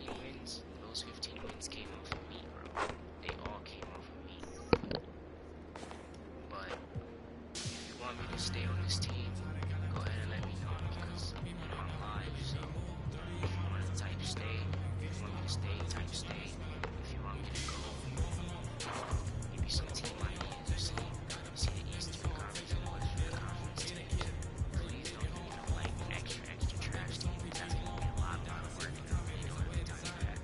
15 wins, those 15 wins came off of me, bro. They all came off of me. But if you want me to stay on this team, go ahead and let me know, because I'm live. So if you want to type stay, if you want me to stay, type stay. If you want me to go, maybe some team ideas or see the Eastern Conference and Western Conference teams. Please don't be like extra trash teams. That's gonna be a lot of work, and I really don't have the time for that.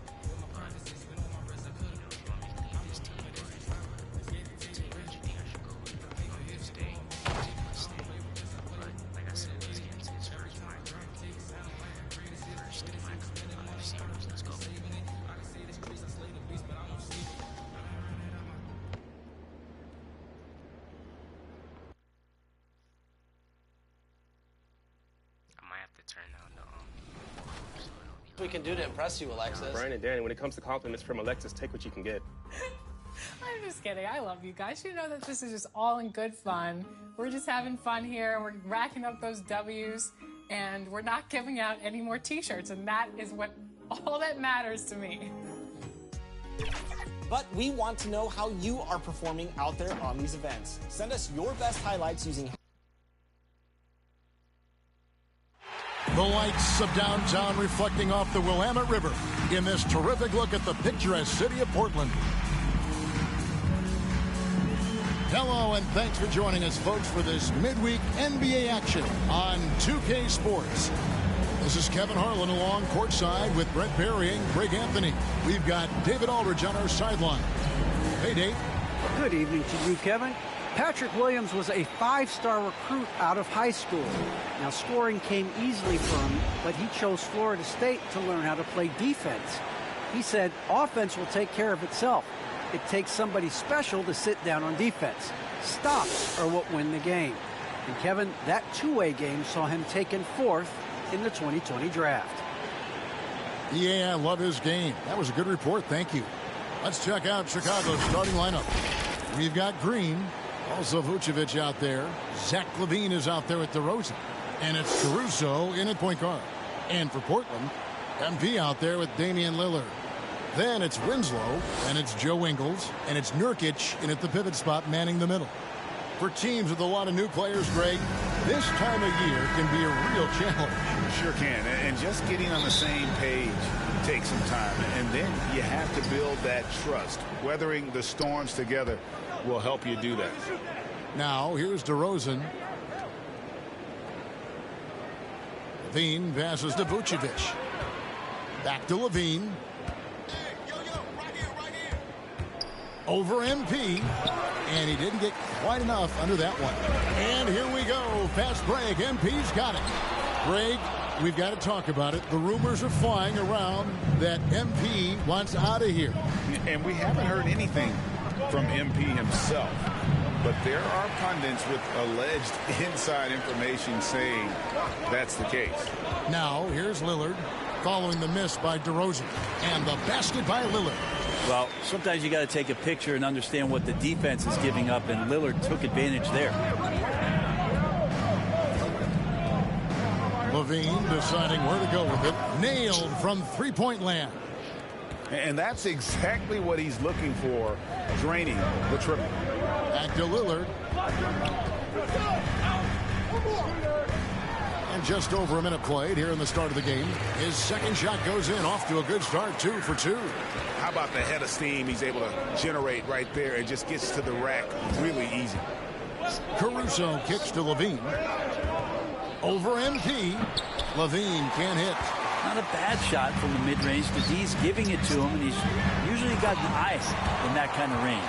But if you want me to leave this team, go ahead and the team that you think I should go with. If you want me to stay, let's stay. But like I said, let's get into this first micro. First micro series. Let's go. I might have to turn down the so it'll be We can do to impress you, Alexis. Brian and Danny, when it comes to compliments from Alexis, take what you can get. I'm just kidding. I love you guys. You know that this is just all in good fun. We're just having fun here. We're racking up those W's, and we're not giving out any more T-shirts, and that is what all that matters to me. But we want to know how you are performing out there on these events. Send us your best highlights using The lights of downtown reflecting off the Willamette River in this terrific look at the picturesque city of Portland. Hello, and thanks for joining us, folks, for this midweek NBA action on 2K Sports. This is Kevin Harlan along courtside with Brett Berry and Greg Anthony. We've got David Aldridge on our sideline. Hey, Dave. Good evening to you, Kevin. Patrick Williams was a five-star recruit out of high school. Now, scoring came easily for him, but he chose Florida State to learn how to play defense. He said offense will take care of itself. It takes somebody special to sit down on defense. Stops are what win the game. And, Kevin, that two-way game saw him taken fourth in the 2020 draft. Yeah, I love his game. That was a good report. Thank you. Let's check out Chicago's starting lineup. We've got Green, also Vucevic out there. Zach LaVine is out there at DeRozan. And it's Caruso in at point guard. And for Portland, MP out there with Damian Lillard. Then it's Winslow, and it's Joe Ingles, and it's Nurkic in at the pivot spot manning the middle. For teams with a lot of new players, Greg, this time of year can be a real challenge. Sure can, and just getting on the same page takes some time, and then you have to build that trust. Weathering the storms together will help you do that. Now, here's DeRozan. LaVine passes to Vucevic. Back to LaVine. Over MP, and he didn't get quite enough under that one. And here we go. Fast break. MP's got it. Greg, we've got to talk about it. The rumors are flying around that MP wants out of here. And we haven't heard anything from MP himself. But there are pundits with alleged inside information saying that's the case. Now, here's Lillard following the miss by DeRozan. And the basket by Lillard. Well, sometimes you got to take a picture and understand what the defense is giving up, and Lillard took advantage there. LaVine deciding where to go with it. Nailed from three-point land. And that's exactly what he's looking for, draining the triple. Back to Lillard. And just over a minute played here in the start of the game. His second shot goes in, off to a good start, 2 for 2. How about the head of steam he's able to generate right there and just gets to the rack really easy. Caruso kicks to LaVine. Over MP. LaVine can't hit. Not a bad shot from the mid-range. The D's giving it to him, and he's usually got the eye in that kind of range.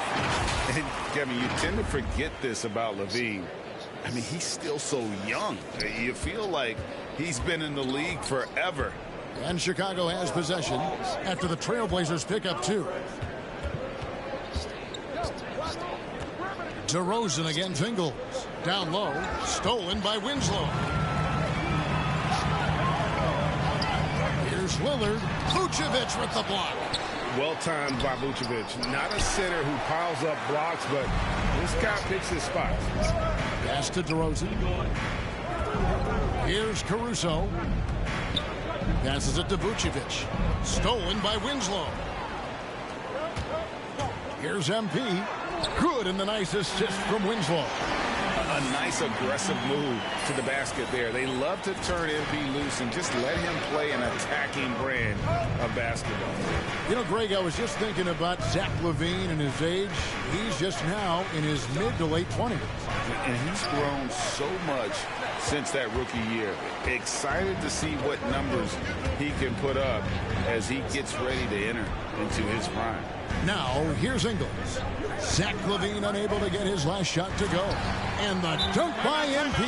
And, Kevin, you tend to forget this about LaVine. I mean, he's still so young. You feel like he's been in the league forever. And Chicago has possession after the Trailblazers pick up 2. DeRozan against Ingles. Down low. Stolen by Winslow. Here's Lillard. Vucevic with the block. Well-timed by Vucevic. Not a center who piles up blocks, but this guy picks his spots. Pass to DeRozan. Here's Caruso. Passes it to Vucevic. Stolen by Winslow. Here's MP. Good, and the nice assist from Winslow. A nice aggressive move to the basket there. They love to turn MP loose and just let him play an attacking brand of basketball. You know, Greg, I was just thinking about Zach LaVine and his age. He's just now in his mid to late 20s. And he's grown so much since that rookie year. Excited to see what numbers he can put up as he gets ready to enter into his prime. Now, here's Ingles. Zach LaVine unable to get his last shot to go. And the dunk by MP.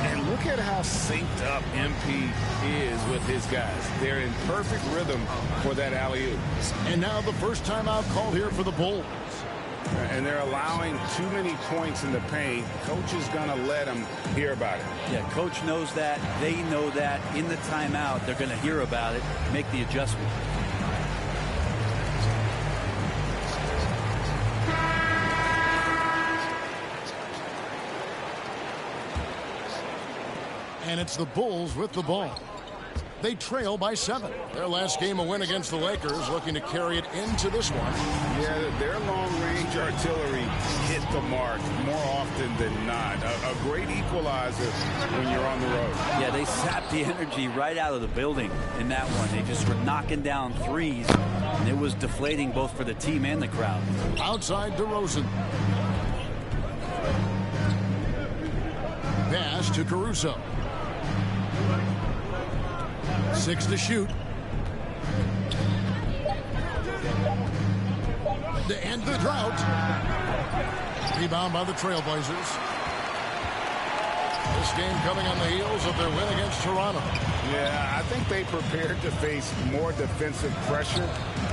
And look at how synced up MP is with his guys. They're in perfect rhythm for that alley-oop. And now the first timeout called here for the Bulls. And they're allowing too many points in the paint. Coach is going to let them hear about it. Yeah, coach knows that. They know that. In the timeout, they're going to hear about it, make the adjustment. And it's the Bulls with the ball. They trail by 7. Their last game a win against the Lakers, looking to carry it into this one. Yeah, their long-range artillery hit the mark more often than not. A great equalizer when you're on the road. Yeah, they sapped the energy right out of the building in that one. They just were knocking down threes, and it was deflating both for the team and the crowd. Outside DeRozan. Pass to Caruso. 6 to shoot. To end the drought. Rebound by the Trailblazers. This game coming on the heels of their win against Toronto. Yeah, I think they prepared to face more defensive pressure,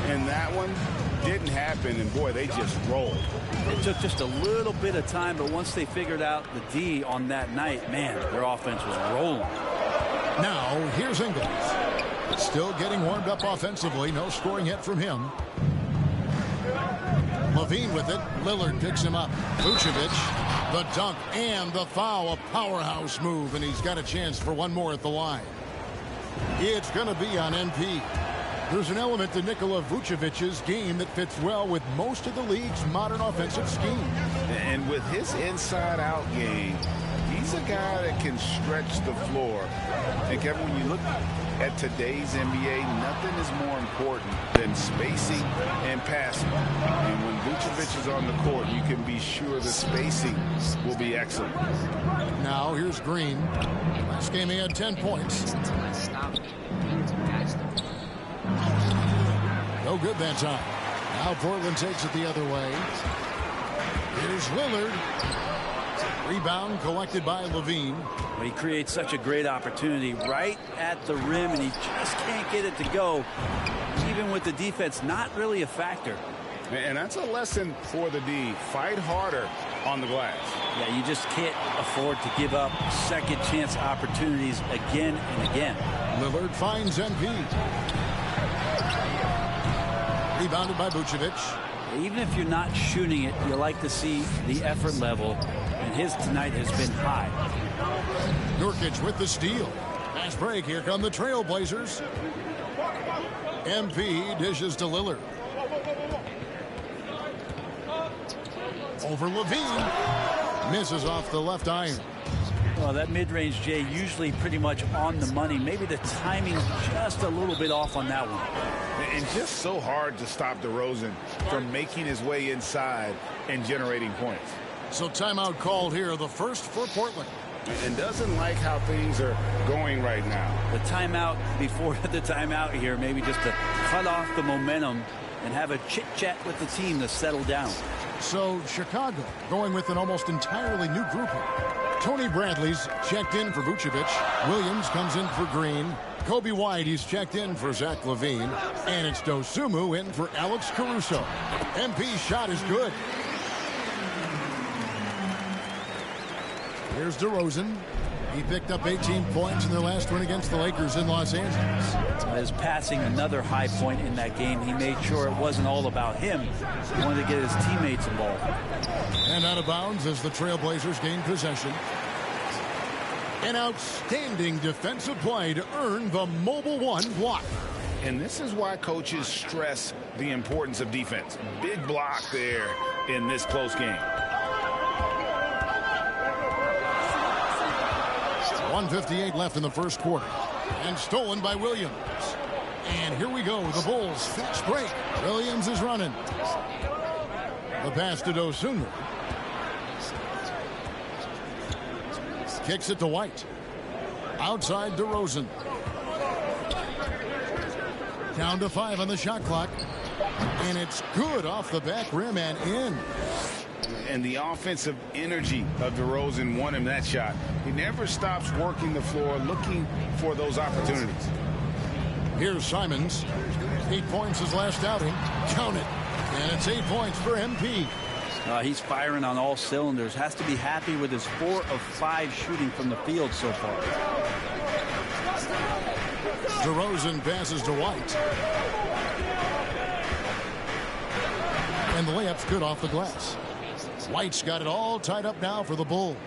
and that one didn't happen, and boy, they just rolled. It took just a little bit of time, but once they figured out the D on that night, man, their offense was rolling. Now, here's Ingles. Still getting warmed up offensively. No scoring hit from him. LaVine with it. Lillard picks him up. Vucevic, the dunk and the foul. A powerhouse move, and he's got a chance for one more at the line. It's going to be on MP. There's an element to Nikola Vucevic's game that fits well with most of the league's modern offensive scheme. And with his inside-out game, he's a guy that can stretch the floor. And Kevin, when you look at today's NBA, nothing is more important than spacing and passing. And when Vucevic is on the court, you can be sure the spacing will be excellent. Now here's Green. Last game he had 10 points. No good that time. Now Portland takes it the other way. Here's Lillard. Rebound collected by LaVine. Well, he creates such a great opportunity right at the rim, and he just can't get it to go. Even with the defense, not really a factor. And that's a lesson for the D. Fight harder on the glass. Yeah, you just can't afford to give up second chance opportunities again and again. Lillard finds MP. Rebounded by Vucevic. Even if you're not shooting it, you like to see the effort level, and his tonight has been high. Nurkic with the steal. Fast break. Here come the Trailblazers. MP dishes to Lillard. Over LaVine. Misses off the left iron. Well, that mid-range, Jay, usually pretty much on the money. Maybe the timing just a little bit off on that one. And just so hard to stop DeRozan from making his way inside and generating points. So timeout called here, the first for Portland. And doesn't like how things are going right now. The timeout before the timeout here, maybe just to cut off the momentum and have a chit-chat with the team to settle down. So Chicago going with an almost entirely new group here. Tony Bradley's checked in for Vucevic. Williams comes in for Green. Kobe White, he's checked in for Zach LaVine. And it's Dosunmu in for Alex Caruso. MP's shot is good. Here's DeRozan. He picked up 18 points in their last win against the Lakers in Los Angeles. His passing, another high point in that game. He made sure it wasn't all about him. He wanted to get his teammates involved. And out of bounds as the Trailblazers gain possession. An outstanding defensive play to earn the Mobile One block. And this is why coaches stress the importance of defense. Big block there in this close game. 1:58 left in the first quarter. And stolen by Williams. And here we go. The Bulls fast break. Williams is running. The pass to Dosunmu. Kicks it to White. Outside DeRozan. Down to 5 on the shot clock. And it's good off the back rim and in. And the offensive energy of DeRozan won him that shot. He never stops working the floor, looking for those opportunities. Here's Simons. 8 points his last outing. Count it. And it's 8 points for MP. He's firing on all cylinders. Has to be happy with his 4 of 5 shooting from the field so far. DeRozan passes to White. And the layup's good off the glass. White's got it all tied up now for the Bulls.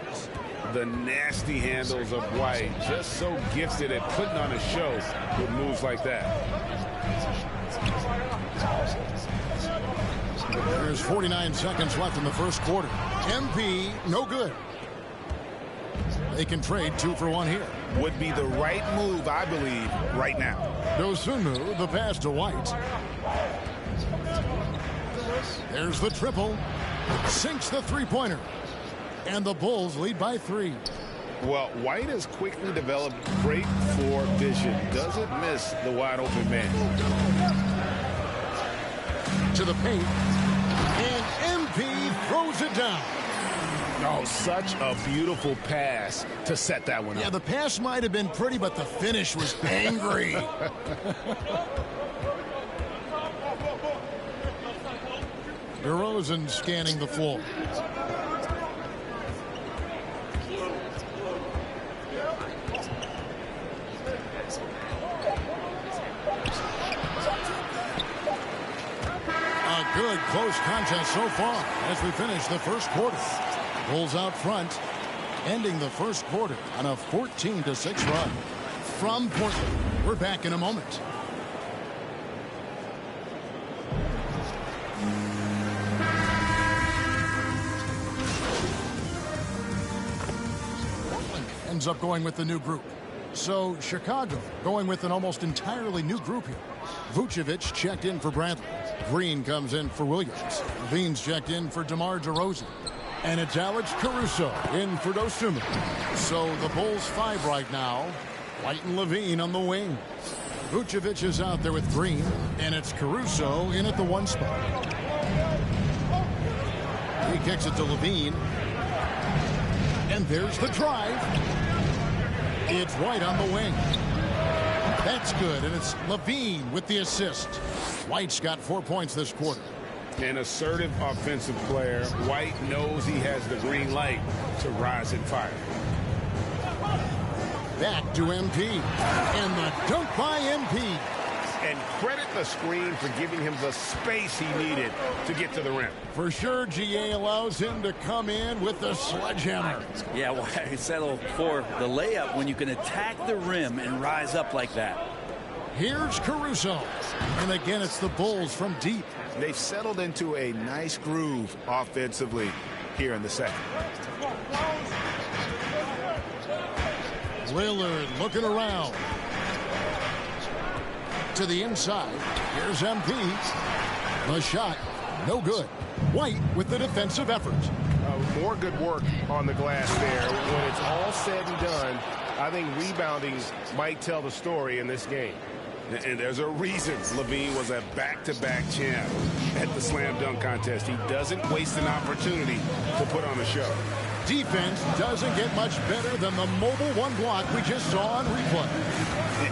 The nasty handles of White, just so gifted at putting on a show with moves like that. There's 49 seconds left in the first quarter. MP, no good. They can trade 2 for 1 here. Would be the right move, I believe, right now. Dosunmu, the pass to White. There's the triple. Sinks the three-pointer. And the Bulls lead by 3. Well, White has quickly developed great floor vision. Doesn't miss the wide-open man. To the paint. And MP throws it down. Oh, such a beautiful pass to set that one up. Yeah, the pass might have been pretty, but the finish was angry. DeRozan scanning the floor. A good close contest so far as we finish the first quarter. Bulls out front, ending the first quarter on a 14-6 run. From Portland, we're back in a moment. Portland ends up going with the new group. So Chicago going with an almost entirely new group here. Vucevic checked in for Bradley. Green comes in for Williams. Levine's checked in for DeMar DeRozan. And it's Alex Caruso in for Dosunmu. So the Bulls 5 right now. White and Levine on the wing. Vucevic is out there with Green. And it's Caruso in at the 1 spot. He kicks it to Levine. And there's the drive. It's White on the wing. That's good. And it's Levine with the assist. White's got 4 points this quarter. An assertive offensive player. White knows he has the green light to rise and fire. Back to MP. And the dunk by MP. And credit the screen for giving him the space he needed to get to the rim. For sure, GA allows him to come in with the sledgehammer. Yeah, well, I settle for the layup when you can attack the rim and rise up like that. Here's Caruso. And again, it's the Bulls from deep. They've settled into a nice groove offensively here in the second. Lillard looking around. To the inside. Here's MP. The shot, no good. White with the defensive effort. More good work on the glass there. When it's all said and done, I think rebounding might tell the story in this game. And there's a reason Levine was a back-to-back champ at the slam dunk contest. He doesn't waste an opportunity to put on a show. Defense doesn't get much better than the Mobile One block we just saw on replay.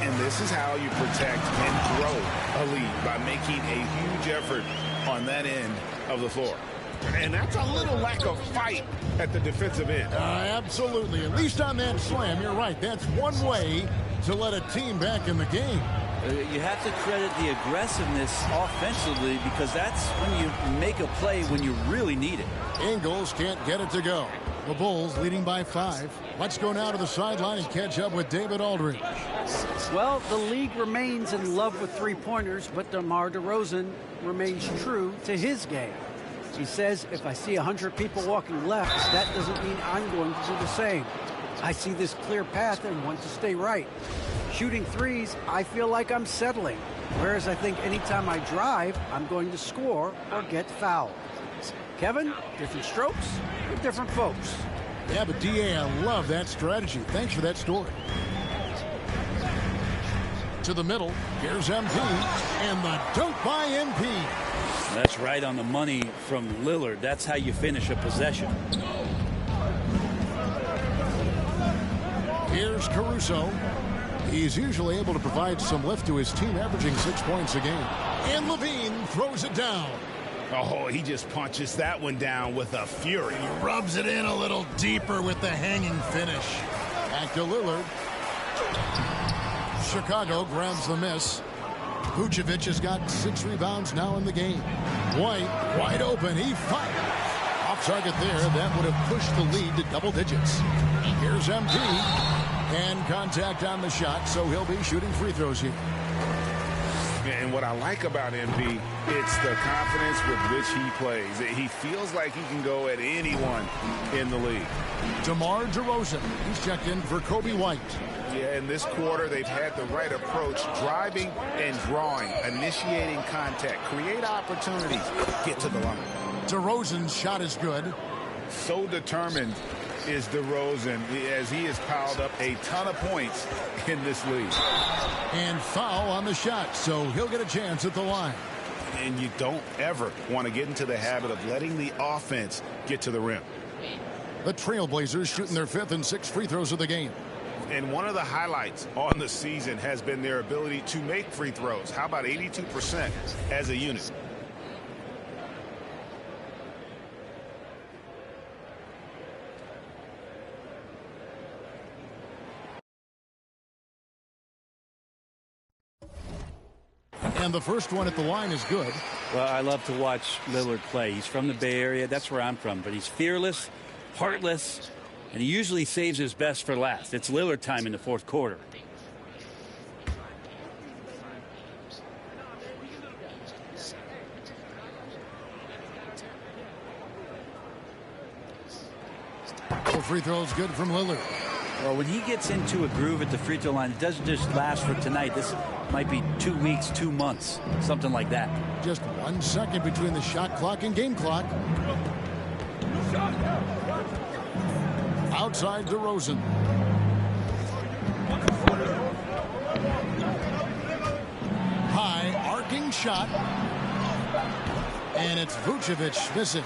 And this is how you protect and grow a lead, by making a huge effort on that end of the floor. And that's a little lack of fight at the defensive end. Absolutely. At least on that slam, you're right. That's one way to let a team back in the game. You have to credit the aggressiveness offensively, because that's when you make a play when you really need it. Ingles can't get it to go. The Bulls leading by 5. Let's go now to the sideline and catch up with David Aldridge. Well, the league remains in love with three-pointers, but DeMar DeRozan remains true to his game. He says, if I see 100 people walking left, that doesn't mean I'm going to do the same. I see this clear path and want to stay right. Shooting threes, I feel like I'm settling. Whereas I think anytime I drive, I'm going to score or get fouled. Kevin, different strokes for different folks. Yeah, but DA, I love that strategy. Thanks for that story. To the middle, here's MP, and the dunk by MP. That's right on the money from Lillard. That's how you finish a possession. Here's Caruso. He's usually able to provide some lift to his team, averaging 6 points a game. And Levine throws it down. Oh, he just punches that one down with a fury. He rubs it in a little deeper with the hanging finish. Back to Lillard. Chicago grabs the miss. Vucevic has got 6 rebounds now in the game. White, wide open. He fires. Off target there. That would have pushed the lead to double digits. Here's MP. And contact on the shot, so he'll be shooting free throws here. And what I like about MP, it's the confidence with which he plays. He feels like he can go at anyone in the league. DeMar DeRozan, he's checked in for Kobe White. Yeah, in this quarter, they've had the right approach, driving and drawing, initiating contact, create opportunities, get to the line. DeRozan's shot is good. So determined is DeRozan as he has piled up a ton of points in this league. And foul on the shot, so he'll get a chance at the line. And you don't ever want to get into the habit of letting the offense get to the rim. The Trailblazers shooting their 5th and 6th free throws of the game. And one of the highlights on the season has been their ability to make free throws. How about 82% as a unit? And the first one at the line is good. Well, I love to watch Lillard play. He's from the Bay Area. That's where I'm from. But he's fearless, heartless, and he usually saves his best for last. It's Lillard time in the fourth quarter. The free throws good from Lillard. Well, when he gets into a groove at the free throw line, it doesn't just last for tonight. This might be 2 weeks, 2 months, something like that. Just 1 second between the shot clock and game clock. Outside DeRozan. High arcing shot. And it's Vucevic missing.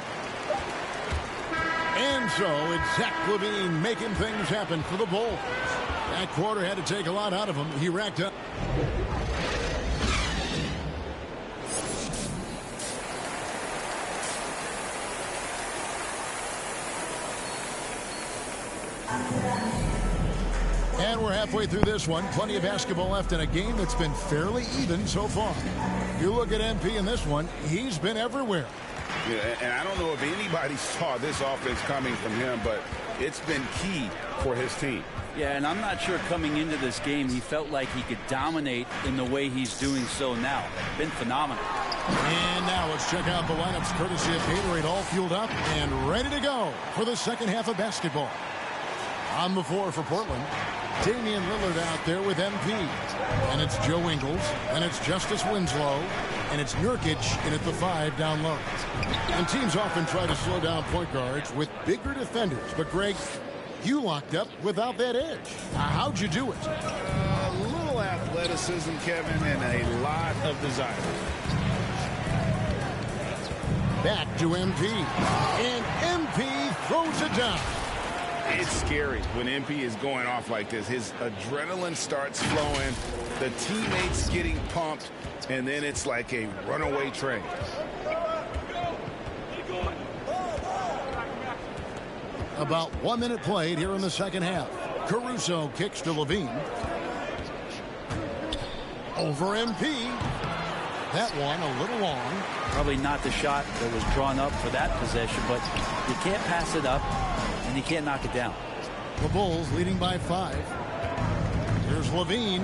And so it's Zach LaVine making things happen for the Bulls. That quarter had to take a lot out of him. He racked up. And we're halfway through this one. Plenty of basketball left in a game that's been fairly even so far. You look at MP in this one, he's been everywhere. Yeah, and I don't know if anybody saw this offense coming from him, but it's been key for his team. Yeah, and I'm not sure coming into this game he felt like he could dominate in the way he's doing so now. Been phenomenal. And now let's check out the lineups courtesy of Gatorade, all fueled up and ready to go for the second half of basketball. On the floor for Portland, Damian Lillard out there with MP. And it's Joe Ingles, and it's Justice Winslow, and it's Nurkic in at the 5 down low. And teams often try to slow down point guards with bigger defenders. But, Greg, you locked up without that edge. How'd you do it? A little athleticism, Kevin, and a lot of desire. Back to MP. And MP throws it down. It's scary when MP is going off like this. His adrenaline starts flowing, the teammates getting pumped, and then it's like a runaway train. About 1 minute played here in the second half. Caruso kicks to LaVine. Over MP. That one a little long. Probably not the shot that was drawn up for that possession, but you can't pass it up, and you can't knock it down. The Bulls leading by 5. Here's Levine.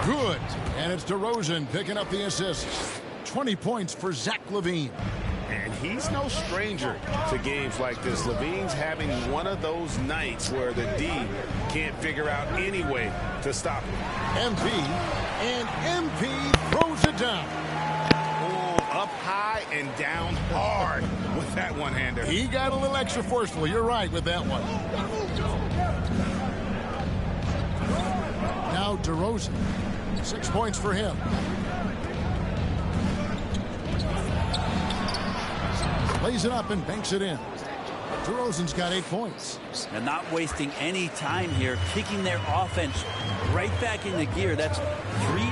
Good. And it's DeRozan picking up the assist. 20 points for Zach LaVine. And he's no stranger to games like this. LaVine's having one of those nights where the D can't figure out any way to stop him. MP, and MP throws it down. Oh, up high and down hard with that one-hander. He got a little extra forceful. You're right with that one. Now DeRozan. 6 points for him. Lays it up and banks it in. DeRozan's got 8 points. And not wasting any time here, kicking their offense right back into gear. That's 3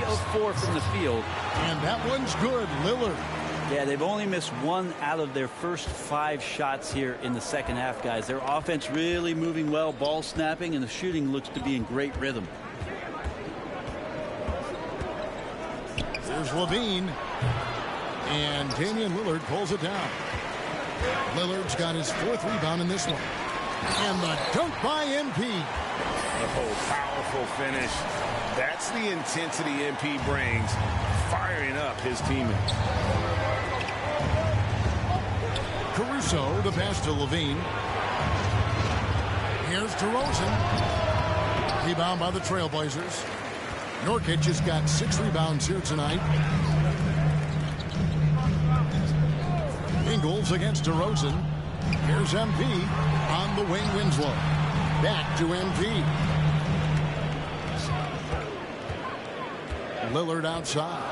of 4 from the field. And that one's good. Lillard. Yeah, they've only missed 1 out of their first 5 shots here in the second half, guys. Their offense really moving well, ball snapping, and the shooting looks to be in great rhythm. There's Levine. And Damian Lillard pulls it down. Lillard's got his 4th rebound in this one. And the dunk by MP. Oh, powerful finish. That's the intensity MP brings, firing up his teammates. Caruso, the pass to Levine. Here's DeRozan. Rebound by the Trailblazers. Nurkic has got 6 rebounds here tonight. Ingles against DeRozan. Here's MP on the wing. Winslow. Back to MP. Lillard outside.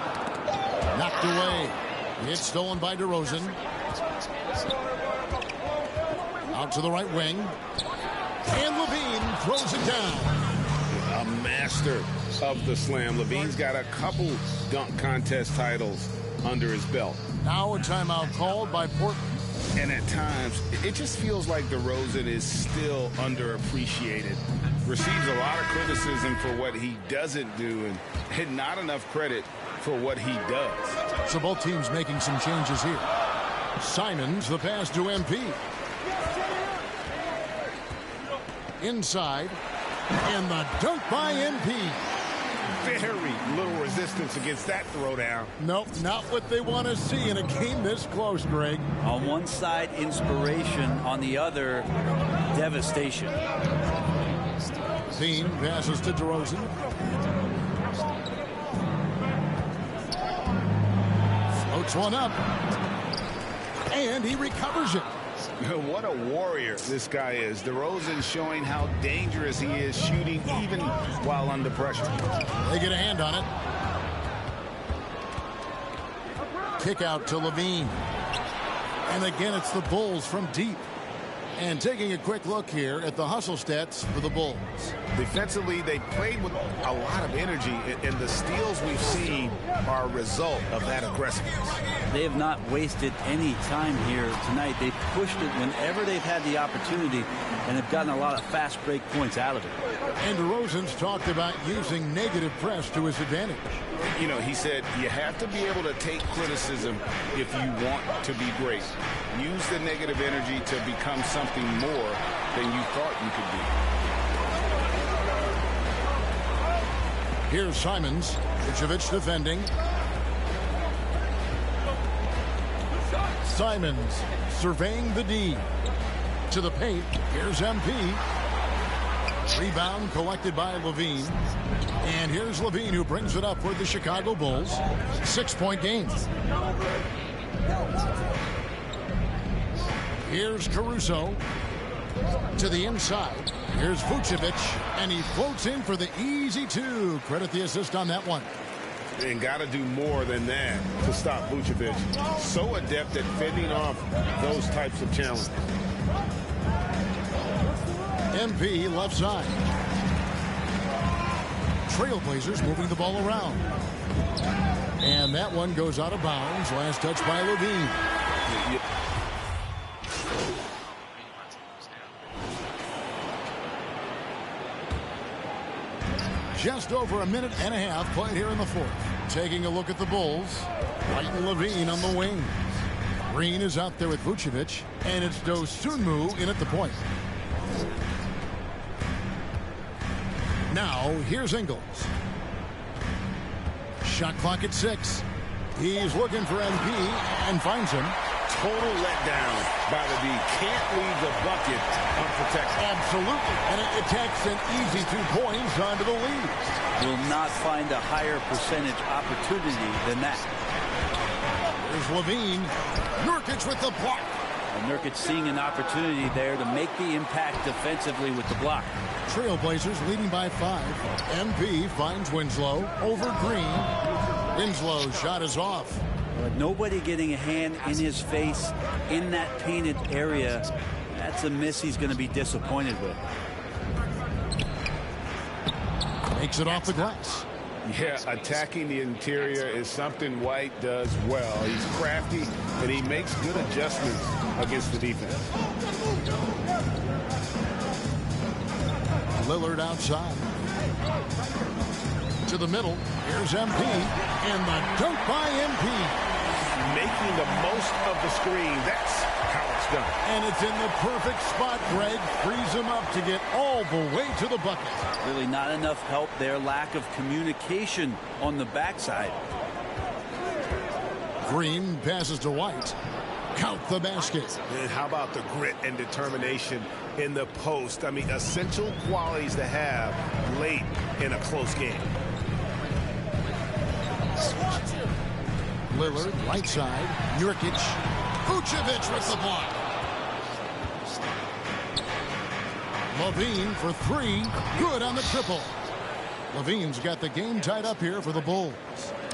Knocked away. It's stolen by DeRozan. Out to the right wing. And Levine throws it down. A master of the slam. Levine's got a couple dunk contest titles under his belt. Now a timeout called by Portland. And at times, it just feels like DeRozan is still underappreciated. Receives a lot of criticism for what he doesn't do and not enough credit for what he does. So both teams making some changes here. Simons, the pass to MP. Inside. And the dunk by MP. Very little resistance against that throwdown. Nope, not what they want to see in a game this close, Greg. On one side, inspiration. On the other, devastation. Bean passes to DeRozan. Floats one up. And he recovers it. What a warrior this guy is. DeRozan showing how dangerous he is shooting even while under pressure. They get a hand on it. Kick out to Levine. And again, it's the Bulls from deep. And taking a quick look here at the hustle stats for the Bulls. Defensively, they played with a lot of energy, and the steals we've seen are a result of that aggressiveness. They have not wasted any time here tonight. They've pushed it whenever they've had the opportunity, and have gotten a lot of fast break points out of it. And DeRozan's talked about using negative press to his advantage. You know, he said you have to be able to take criticism if you want to be great. Use the negative energy to become something more than you thought you could be. Here's Simons. Vucevic defending. Simons surveying the D. To the paint. Here's MP. Rebound collected by Levine. And here's Levine, who brings it up for the Chicago Bulls. 6-point game. Here's Caruso to the inside. Here's Vucevic, and he floats in for the easy 2. Credit the assist on that one. And got to do more than that to stop Vucevic. So adept at fending off those types of challenges. MP left side. Trailblazers moving the ball around. And that one goes out of bounds. Last touch by Levine. Just over a minute and a half played here in the fourth. taking a look at the Bulls. White and Levine on the wing. Green is out there with Vucevic, and it's Dosunmu in at the point. Now, here's Ingles. Shot clock at 6. He's looking for MP and finds him. Total letdown by the D. Can't leave the bucket unprotected. Absolutely. And it takes an easy 2 points onto the lead. Will not find a higher percentage opportunity than that. There's Levine. Nurkic with the block. And Nurkic seeing an opportunity there to make the impact defensively with the block. Trailblazers leading by 5. MP finds Winslow over Green. Winslow's shot is off. Nobody getting a hand in his face in that painted area. That's a miss he's going to be disappointed with. Makes it off the glass. Yeah, attacking the interior is something White does well. He's crafty, and he makes good adjustments against the defense. Lillard outside. To the middle. Here's MP. And the dunk by MP. Making the most of the screen. That's how it's done. And it's in the perfect spot. Greg frees him up to get all the way to the bucket. Really not enough help there. Lack of communication on the backside. Green passes to White. Count the basket. And how about the grit and determination in the post? I mean, essential qualities to have late in a close game. Lillard, right side. Nurkic. Vucevic with the block. Levine for 3. Good on the triple. Levine's got the game tied up here for the Bulls.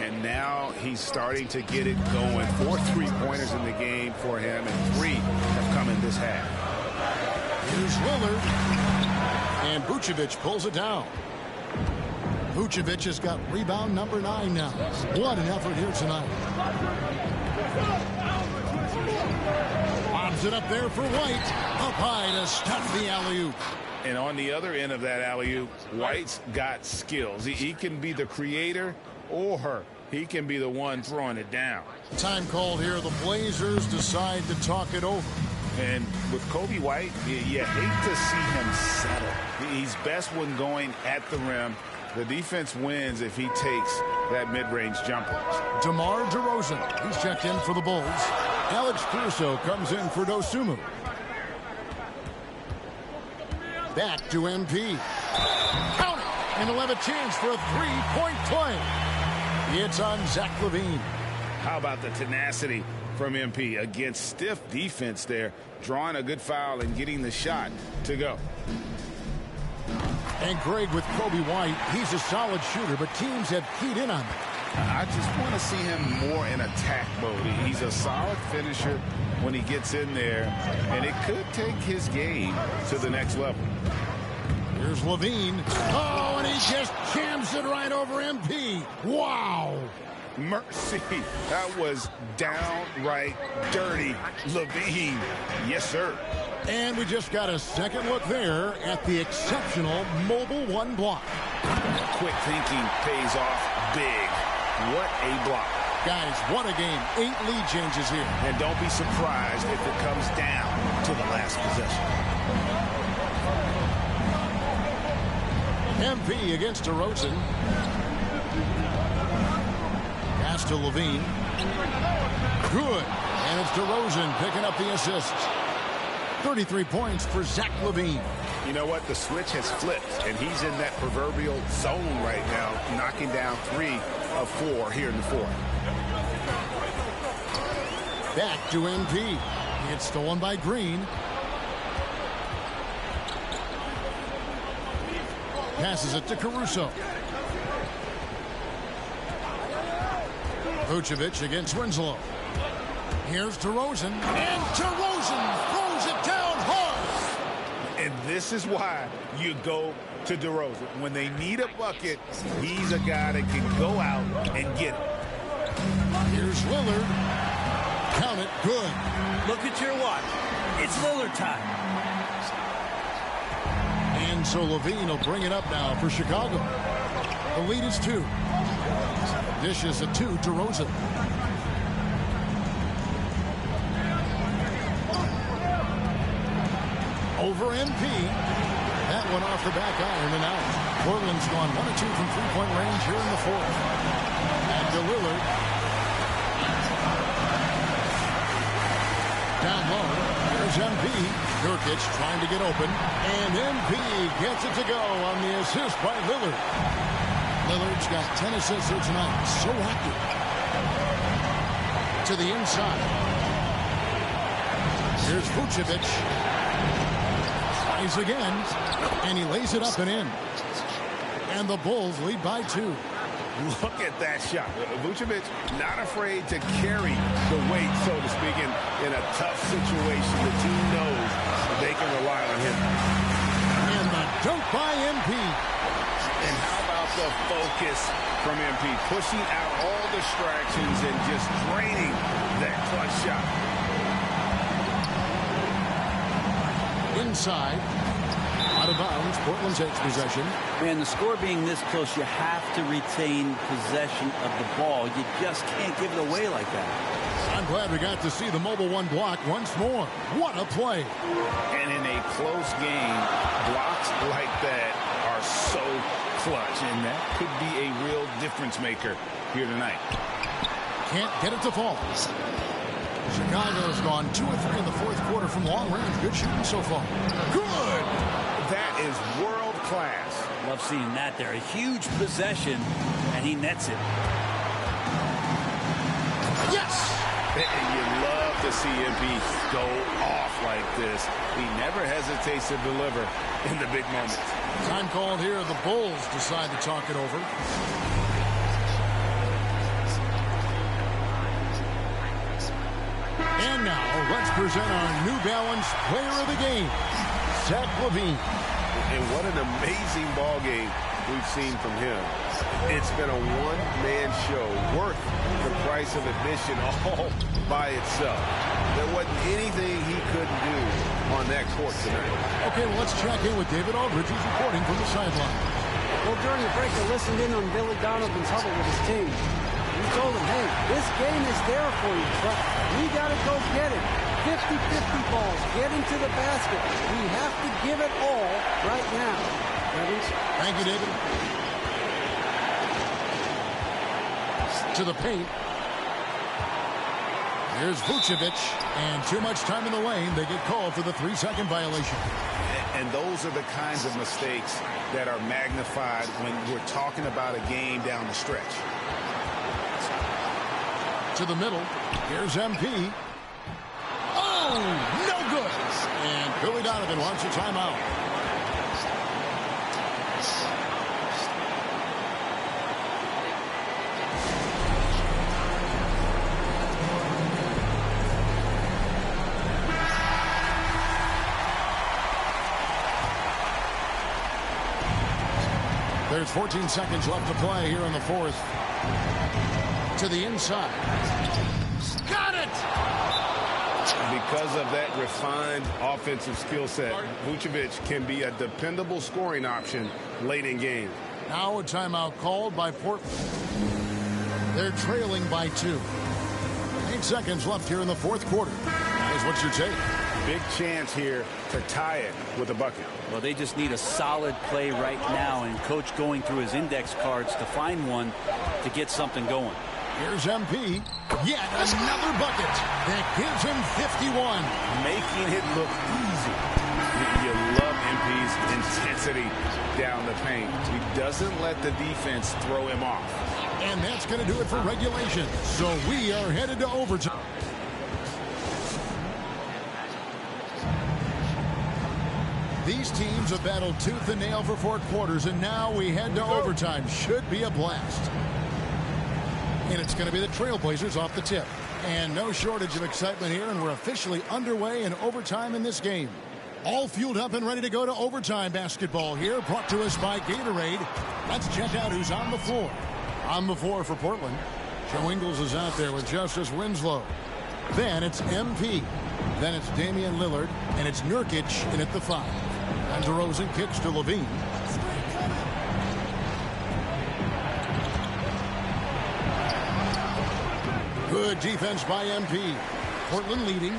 And now he's starting to get it going. 4 3-pointers in the game for him, and 3 have come in this half. Here's Lillard. And Vucevic pulls it down. Vucevic has got rebound number 9 now. What an effort here tonight. Bobs it up there for White. Up high to stuff the alley-oop. And on the other end of that alley-oop, White's got skills. He can be the creator, or he can be the one throwing it down. Time called here. The Blazers decide to talk it over. And with Coby White, you hate to see him settle. He's best when going at the rim. The defense wins if he takes that mid-range jumper. DeMar DeRozan, he's checked in for the Bulls. Alex Caruso comes in for Dosunmu. Back to MP. Count it! And he'll have a chance for a 3-point play. It's on Zach LaVine. How about the tenacity from MP against stiff defense there, drawing a good foul and getting the shot to go. And Greg with Coby White, he's a solid shooter, but teams have keyed in on him. I just want to see him more in attack mode. He's a solid finisher when he gets in there, and it could take his game to the next level. Here's Levine. Oh, and he just jams it right over MP. Wow. Mercy. That was downright dirty. Levine. Yes, sir. And we just got a second look there at the exceptional Mobile One block. Quick thinking pays off big. What a block. Guys, what a game. 8 lead changes here. And don't be surprised if it comes down to the last possession. MP against DeRozan. Pass to Levine. Good. And it's DeRozan picking up the assist. 33 points for Zach LaVine. You know what? The switch has flipped, and he's in that proverbial zone right now, knocking down 3 of 4 here in the fourth. Back to MP. It's stolen by Green. Passes it to Caruso. Vucevic against Winslow. Here's DeRozan. And DeRozan throws it down hard. And this is why you go to DeRozan. When they need a bucket, he's a guy that can go out and get it. Here's Lillard. Count it. Good. Look at your watch. It's Lillard time. And so Levine will bring it up now for Chicago. The lead is 2. Dishes it to DeRozan. Over MP. That one off the back iron and out. Portland's gone 1 of 2 from three-point range here in the fourth. And to Lillard. Down low. There's MP. Nurkic trying to get open. And MP gets it to go on the assist by Lillard. Lillard's got 10 assists here tonight. So active. To the inside. Here's Vucevic. Tries again. And he lays it up and in. And the Bulls lead by 2. Look at that shot. Vucevic not afraid to carry the weight, so to speak, in a tough situation. The team knows they can rely on him. And the dunk by MP. And how about the focus from MP? Pushing out all distractions and just draining that clutch shot. Inside. Out of bounds. Portland takes possession. Man, the score being this close, you have to retain possession of the ball. You just can't give it away like that. I'm glad we got to see the mobile one block once more. What a play. And in a close game, blocks like that are so clutch, and that could be a real difference maker here tonight. Can't get it to fall. Chicago's gone 2 of 3 in the fourth quarter from long range. Good shooting so far. Good. That is world class. Love seeing that there. A huge possession, and he nets it. Yes! You love to see MP go off like this. He never hesitates to deliver in the big moments. Time called here. The Bulls decide to talk it over. And now, let's present our New Balance Player of the Game, Zach LaVine. And what an amazing ball game we've seen from him. It's been a one-man show worth the price of admission all by itself. There wasn't anything he couldn't do on that court tonight. Okay, well, let's check in with David Aldridge, who's reporting from the sideline. Well, during the break, I listened in on Billy Donovan's huddle with his team. He told them, hey, this game is there for you, but we got to go get it. 50-50 balls, get into the basket. We have to give it all right now. Ready? Thank you, David. To the paint. Here's Vucevic, and too much time in the lane. They get called for the 3-second violation. And those are the kinds of mistakes that are magnified when we're talking about a game down the stretch. To the middle. Here's MP. Oh, no good. And Billy Donovan wants a timeout. There's 14 seconds left to play here in the fourth. To the inside. Got it! Because of that refined offensive skill set, Vucevic can be a dependable scoring option late in games. Now a timeout called by Portland. They're trailing by 2. 8 seconds left here in the fourth quarter. Guys, what's your take? Big chance here to tie it with a bucket. Well, they just need a solid play right now, and Coach going through his index cards to find one to get something going. Here's MP. Yet another bucket that gives him 51. Making it look easy. You love MP's intensity down the paint. He doesn't let the defense throw him off. And that's going to do it for regulation. So we are headed to overtime. These teams have battled tooth and nail for 4 quarters, and now we head to overtime. Should be a blast. And it's going to be the Trailblazers off the tip. And no shortage of excitement here, and we're officially underway in overtime in this game. All fueled up and ready to go to overtime basketball here, brought to us by Gatorade. Let's check out who's on the floor. On the floor for Portland, Joe Ingles is out there with Justice Winslow. Then it's MP. Then it's Damian Lillard, and it's Nurkic in at the 5. And DeRozan kicks to LaVine. Good defense by MP. Portland leading.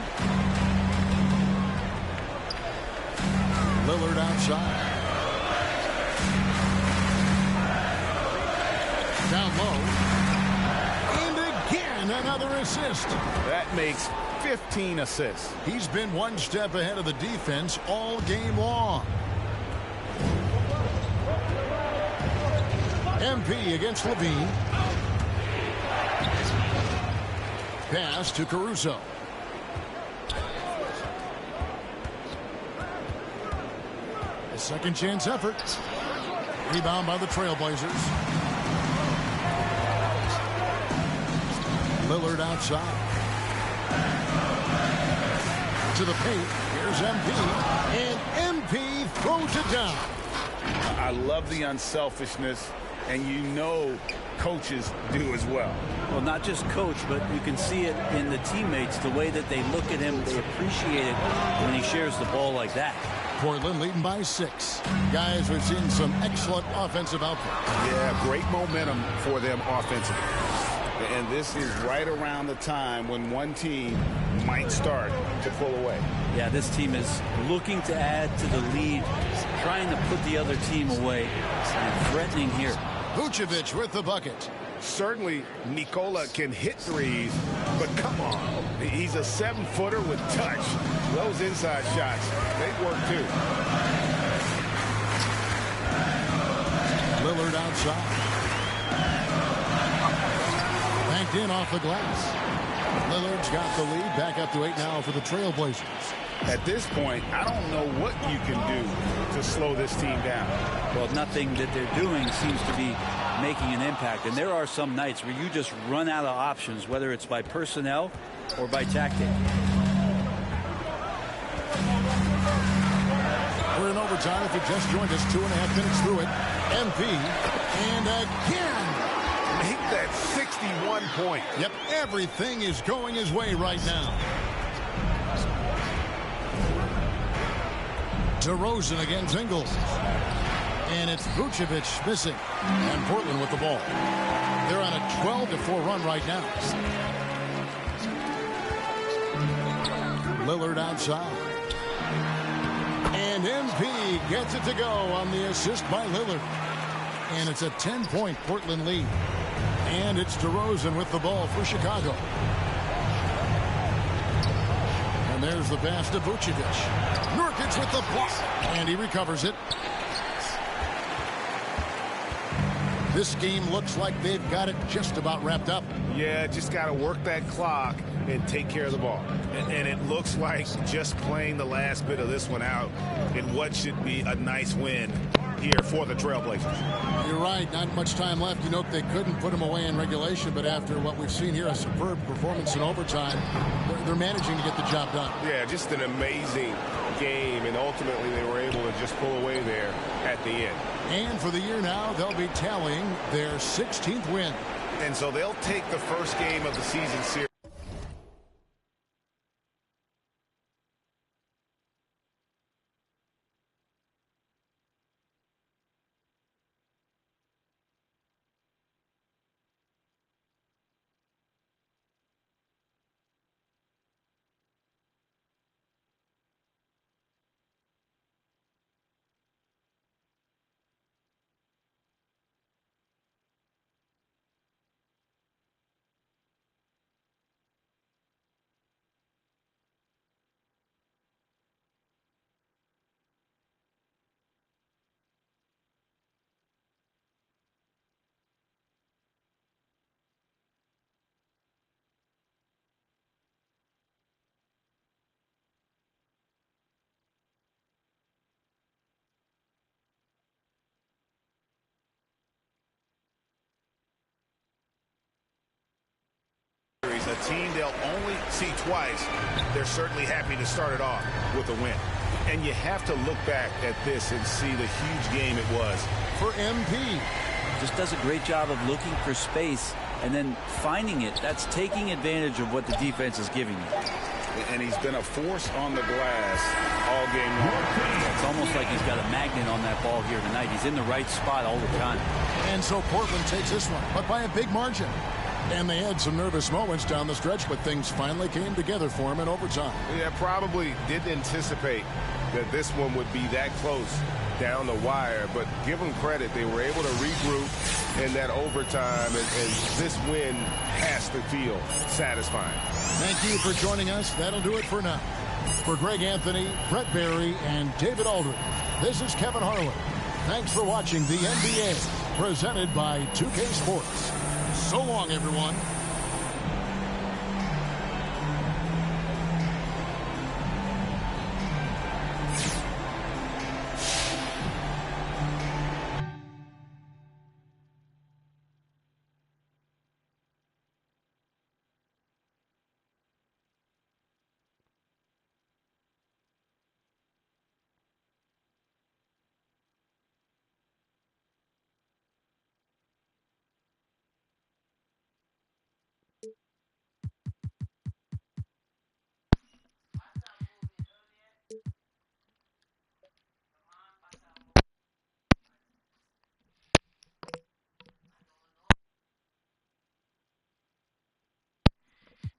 Lillard outside. Down low. And again, another assist. That makes 15 assists. He's been one step ahead of the defense all game long. MP against Levine. Pass to Caruso. A second chance effort. Rebound by the Trailblazers. Lillard outside. To the paint. Here's MP. And MP throws it down. I love the unselfishness, and you know coaches do as well. Well, not just coach, but you can see it in the teammates, the way that they look at him. They appreciate it when he shares the ball like that. Portland leading by 6. Guys, we're seeing some excellent offensive output. Yeah, great momentum for them offensively. And this is right around the time when one team might start to pull away. Yeah, this team is looking to add to the lead, trying to put the other team away, and threatening here. Vucevic with the bucket. Certainly, Nikola can hit threes, but come on. He's a 7-footer with touch. Those inside shots, they work too. Lillard outside. Banked in off the glass. Lillard's got the lead. Back up to 8 now for the Trailblazers. At this point, I don't know what you can do to slow this team down. Well, nothing that they're doing seems to be making an impact. And there are some nights where you just run out of options, whether it's by personnel or by tactic. We're in overtime. If you just joined us, 2.5 minutes through it. MP. And again. Make that 61 point. Yep, everything is going his way right now. DeRozan against Ingles. And it's Vucevic missing. And Portland with the ball. They're on a 12-4 run right now. Lillard outside. And MP gets it to go on the assist by Lillard. And it's a 10-point Portland lead. And it's DeRozan with the ball for Chicago. And there's the pass to Vucevic. Nurkic with the block. And he recovers it. This game looks like they've got it just about wrapped up. Yeah, just got to work that clock and take care of the ball. And it looks like just playing the last bit of this one out in what should be a nice win here for the Trailblazers. You're right. Not much time left. You know, they couldn't put them away in regulation, but after what we've seen here, a superb performance in overtime, they're managing to get the job done. Yeah, just an amazing game, and ultimately they were able to just pull away there at the end. And for the year now, they'll be tallying their 16th win. And so they'll take the first game of the season series. A team they'll only see twice. They're certainly happy to start it off with a win. And you have to look back at this and see the huge game it was for MP. Just does a great job of looking for space and then finding it. That's taking advantage of what the defense is giving you. And he's been a force on the glass all game long. It's almost like he's got a magnet on that ball here tonight. He's in the right spot all the time. And so Portland takes this one, but by a big margin. And they had some nervous moments down the stretch, but things finally came together for him in overtime. Yeah, probably didn't anticipate that this one would be that close down the wire, but give them credit. They were able to regroup in that overtime, and this win has to feel satisfying. Thank you for joining us. That'll do it for now. For Greg Anthony, Brett Barry, and David Aldridge, this is Kevin Harlan. Thanks for watching the NBA, presented by 2K Sports. So long, everyone.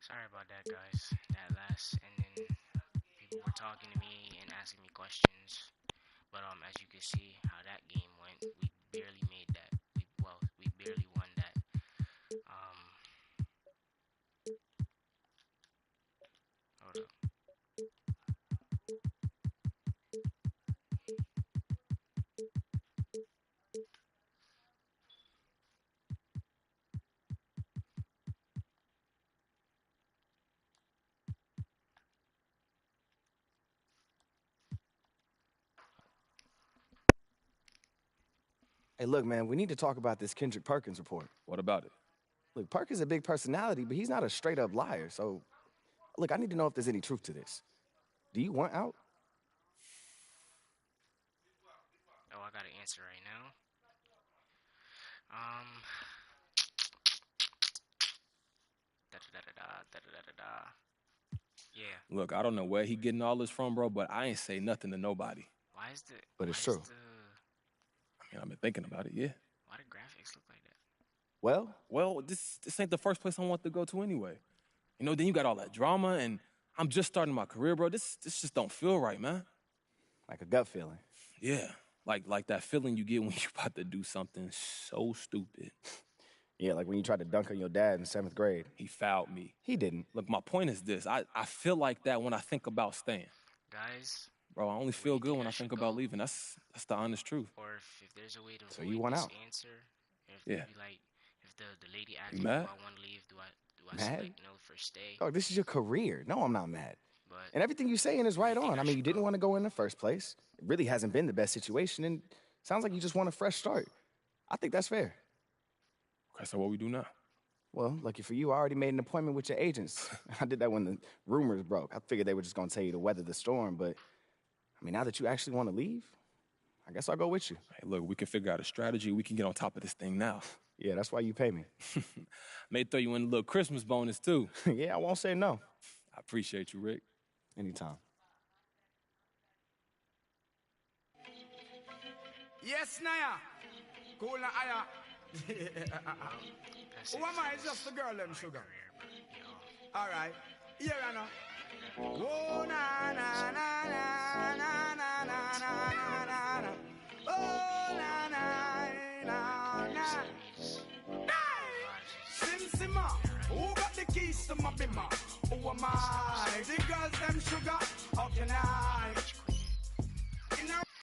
Sorry about that, guys. That last, and then people were talking to me and asking me questions. But as you can see how that game went, we barely made that. We barely won that. Hold up. Hey, look, man, we need to talk about this Kendrick Perkins report. What about it? Look, Perkins is a big personality, but he's not a straight-up liar. So, look, I need to know if there's any truth to this. Do you want out? Oh, I got an answer right now. Yeah. Look, I don't know where he getting all this from, bro, but I ain't say nothing to nobody. Why is the? But it's true. I mean, I've been thinking about it, yeah. Why do graphics look like that? Well, this ain't the first place I want to go to anyway. You know, then you got all that drama, and I'm just starting my career, bro. This just don't feel right, man. Like a gut feeling. Yeah, like that feeling you get when you're about to do something so stupid. Yeah, like when you tried to dunk on your dad in 7th grade. He fouled me. He didn't. Look, my point is this. I feel like that when I think about staying. Guys. Bro, I only feel good when I think about leaving. That's the honest truth. Or if there's a way to so you want out? Answer, if yeah. If the lady asks me, do I want to leave? Do I select no for stay? Oh, this is your career. No, I'm not mad. But and everything you're saying is right on. I mean, you didn't want to go in the first place. It really hasn't been the best situation, and sounds like you just want a fresh start. I think that's fair. Okay, so what we do now? Well, lucky for you, I already made an appointment with your agents. I did that when the rumors broke. I figured they were just going to tell you to weather the storm, but I mean, now that you actually want to leave, I guess I'll go with you. Hey, look, we can figure out a strategy. We can get on top of this thing now. Yeah, that's why you pay me. May throw you in a little Christmas bonus, too. Yeah, I won't say no. I appreciate you, Rick. Anytime. Yes, Naya. Cool na aya. Who am I? It's just the girl, them sugar. All right. Here I know. Oh, na, na, na, na, na, na, na, na, na, na. Oh, na, na, na, na. Sim, Simma. Who got the keys to my bimmer? Who am I? The girls, them sugar.